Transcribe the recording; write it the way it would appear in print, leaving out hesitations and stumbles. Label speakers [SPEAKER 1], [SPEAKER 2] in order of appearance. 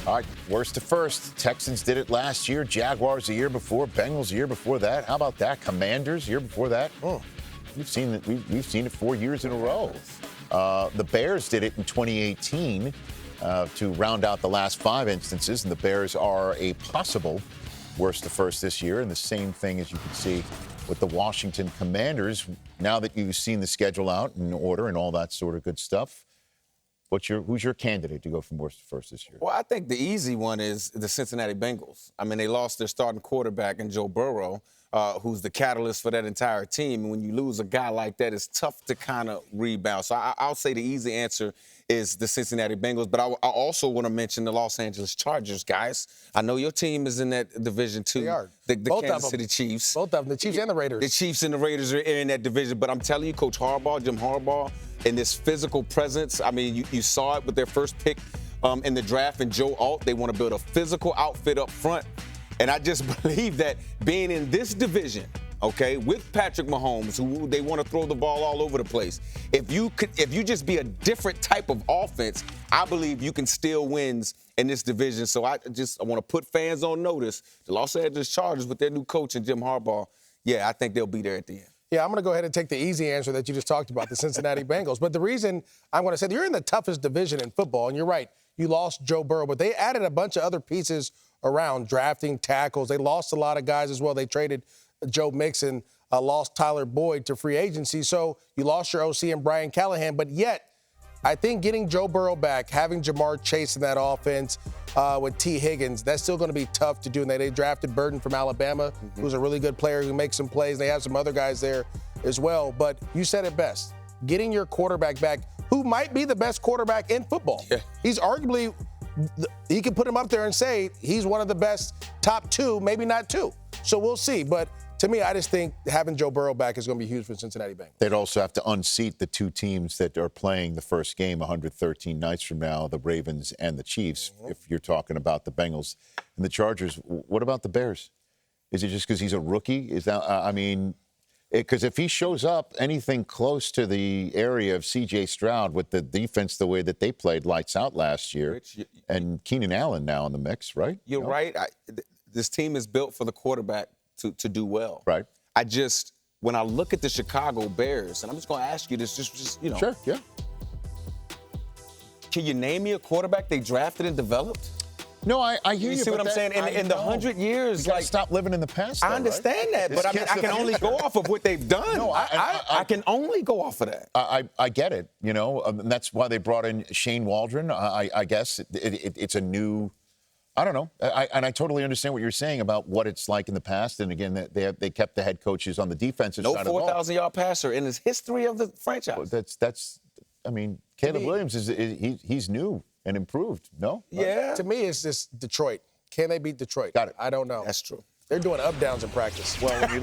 [SPEAKER 1] All right, worst to first. Texans did it last year. Jaguars the year before. Bengals the year before that. How about that? Commanders the year before that. We've seen it. We've seen it 4 years in a row. The Bears did it in 2018 to round out the last 5 instances, and the Bears are a possible worst to first this year. And the same thing as you can see with the Washington Commanders. Now that you've seen the schedule out in order and all that sort of good stuff, who's your candidate to go from worst to first this year?
[SPEAKER 2] Well, I think the easy one is the Cincinnati Bengals. I mean, they lost their starting quarterback in Joe Burrow, who's the catalyst for that entire team. And when you lose a guy like that, it's tough to kind of rebound. So I'll say the easy answer is the Cincinnati Bengals. But I also want to mention the Los Angeles Chargers, guys. I know your team is in that division too.
[SPEAKER 3] They are.
[SPEAKER 2] The
[SPEAKER 3] Both
[SPEAKER 2] Kansas
[SPEAKER 3] of them.
[SPEAKER 2] City Chiefs.
[SPEAKER 3] Both of them, the Chiefs and the Raiders.
[SPEAKER 2] The Chiefs and the Raiders are in that division. But I'm telling you, Coach Harbaugh, Jim Harbaugh, and this physical presence, I mean, you saw it with their first pick in the draft and Joe Alt. They want to build a physical outfit up front. And I just believe that being in this division, okay, with Patrick Mahomes, who they want to throw the ball all over the place, if you just be a different type of offense, I believe you can steal wins in this division. So I want to put fans on notice. The Los Angeles Chargers with their new coach and Jim Harbaugh, yeah, I think they'll be there at the end.
[SPEAKER 3] Yeah, I'm going to go ahead and take the easy answer that you just talked about, the Cincinnati Bengals. But the reason I'm going to say you're in the toughest division in football, and you're right, you lost Joe Burrow, but they added a bunch of other pieces around, drafting tackles. They lost a lot of guys as well. They traded Joe Mixon, lost Tyler Boyd to free agency. So you lost your OC and Brian Callahan, but yet I think getting Joe Burrow back, having Jamar Chase in that offense with T. Higgins, that's still going to be tough to do. And they drafted Burden from Alabama, who's a really good player who makes some plays. They have some other guys there as well. But you said it best. Getting your quarterback back, who might be the best quarterback in football. Yeah. He's arguably, he can put him up there and say he's one of the best top 2, maybe not 2. So we'll see. But to me, I just think having Joe Burrow back is going to be huge for Cincinnati Bengals.
[SPEAKER 1] They'd also have to unseat the 2 teams that are playing the first game 113 nights from now, the Ravens and the Chiefs, if you're talking about the Bengals and the Chargers. What about the Bears? Is it just because he's a rookie? Is that, because if he shows up anything close to the area of C.J. Stroud with the defense the way that they played lights out last year, Rich, and Keenan Allen now in the mix, right?
[SPEAKER 2] You're right. This team is built for the quarterback to do well.
[SPEAKER 1] Right.
[SPEAKER 2] When I look at the Chicago Bears, and I'm just going to ask you this, just
[SPEAKER 1] Sure, yeah.
[SPEAKER 2] Can you name me a quarterback they drafted and developed?
[SPEAKER 1] No, I hear you.
[SPEAKER 2] You see what I'm saying? In the 100 years,
[SPEAKER 1] like, stop living in the past.
[SPEAKER 2] I understand that, but I mean, I can only go off of what they've done. No, I can only go off of that.
[SPEAKER 1] I get it. And that's why they brought in Shane Waldron. I guess it's a new. I don't know. I totally understand what you're saying about what it's like in the past. And again, they kept the head coaches on the defensive side of the ball.
[SPEAKER 2] No 4,000-yard passer in his history of the franchise.
[SPEAKER 1] That's. I mean, Caleb Williams he's new and improved. No.
[SPEAKER 3] Yeah. To me, it's just Detroit. Can they beat Detroit?
[SPEAKER 1] Got it.
[SPEAKER 3] I don't know.
[SPEAKER 2] That's true.
[SPEAKER 3] They're doing up downs in practice.
[SPEAKER 1] Well, when you